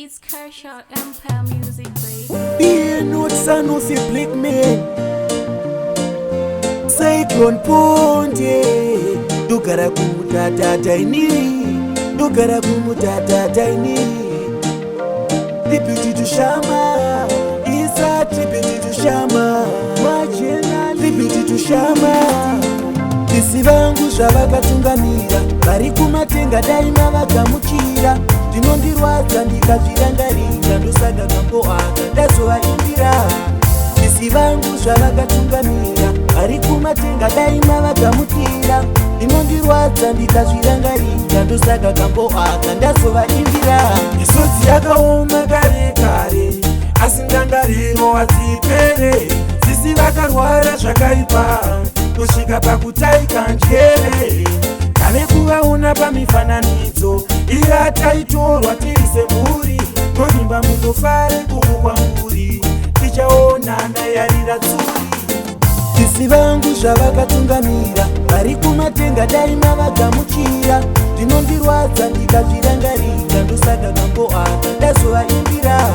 It's Kershaw Empire Music, baby. Be no son of a black man. Cyclone Ponte. Dukara kumutata taini. Dukara kumutata taini. Tribute to Shama. Isa tribute to Shama. Machena tribute to Shama. Visi vangu zvavakatungamira vari kumatenga daima vagamuchira. Ndinondirwadza ndikazvirangarira ndosaga kamboaka ndazovaimbira. Visi vangu zvavakatungamira vari kumatenga daima vagamukira. Ndinondirwadza ndikazvirangarira ndosaga kamboaka ndazovaimbira. Misodzi yakaoma kare kare asi ndangariro hadzipere. Visi vakarwara zvakaipa kusvika pakutaika njere. Kane kuvaona pamifananidzo iya taitorwa tiri semhuri. Tovimba mundofare kuku kwamuri tichaonana yarira tsuri. Visi vangu zvavakatungamira vari kumatenga daima vagamuchira. Ndinondirwadza ndikazvirangarira ndosaga kamboaka ndazovaimbira.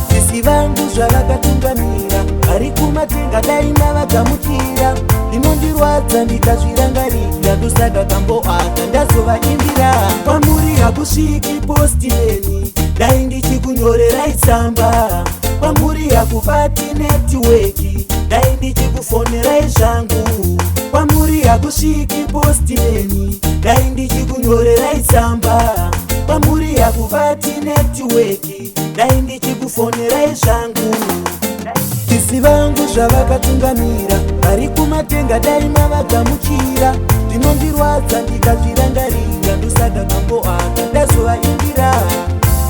Visi vangu zvavakatungamira vari kumatenga daima vagamuchira. Ndinondirwadza ndikazvirangarira ndosaga kamboaka ndazovaimbira. Kwamuri hakusviki postimeni dai ndichikunyorerai tsamba. Kwamuri hakubati netiweki dai ndichikufonerai zvangu. Kwamuri hakusviki postimeni dai ndichikunyorerai tsamba. Kwamuri hakubati netiweki dai ndichikufonerai zvangu. Visi vangu zvavakatungamira vari kumatenga daima vagamuchira. Ndinondirwadza ndikazvirangarira ndosaga kamboaka ndazovaimbira.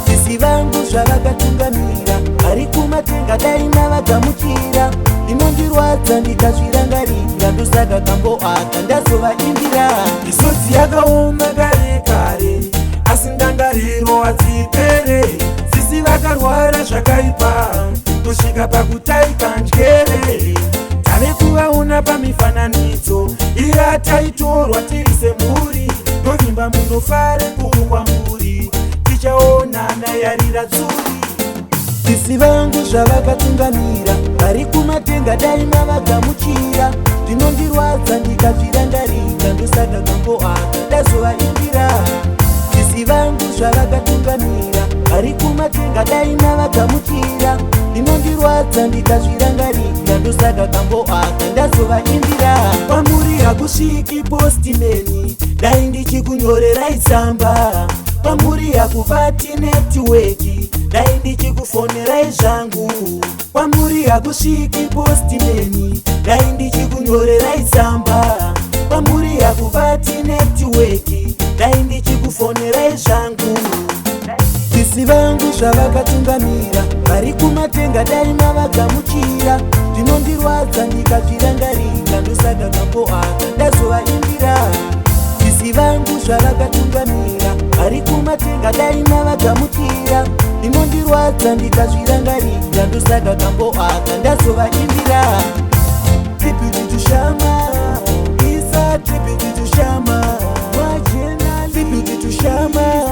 Visi vangu zvavakatungamira vari kumatenga daima vagamuchira. Ndinondirwadza ndikazvirangarira ndosaga kamboaka ndazovaimbira. Misodzi yakaoma kare kare asi ndangariro hadzipere. Visi vakarwara zvakaipa kusvika pakutaika njere. Tave kuvaona pamifananidzo iya taitorwa tiri semhuri. Tovimba mundofare kuku kwamuri tichaonana yarira tsuri. Visi vangu zvavakatungamira vari kumatenga daima vagamuchira. Ndinondirwadza ndikazvirangarira ndosaga kamboaka ndazovaimbira. Visi vangu zvavakatungamira vari kumatenga daima vagamuchira. Ndinondirwadza ndikazvirangarira ndosaga kamboaka ndazovaimbira. Kwamuri hakusviki postimeni dai ndichikunyorerai tsamba. Kwamuri hakubati netiweki dai ndichikufonerai zvangu. Kwamuri hakusviki postimeni dai ndichikunyorerai tsamba. Kwamuri hakubati netiweki dai ndichikufonerai zvangu. Visi vangu zvavakatungamira vari kumatenga daima vagamuchira. Ndinondirwadza ndikazvirangarira ndosaga kamboaka ndazovaimbira. Visi vangu zvavakatungamira vari kumatenga daima vagamuchira. Ndinondirwadza ndikazvirangarira ndosaga kamboaka ndazovaimbira. Tribute to Shama. Isa tribute to Shama. Tribute to Shama.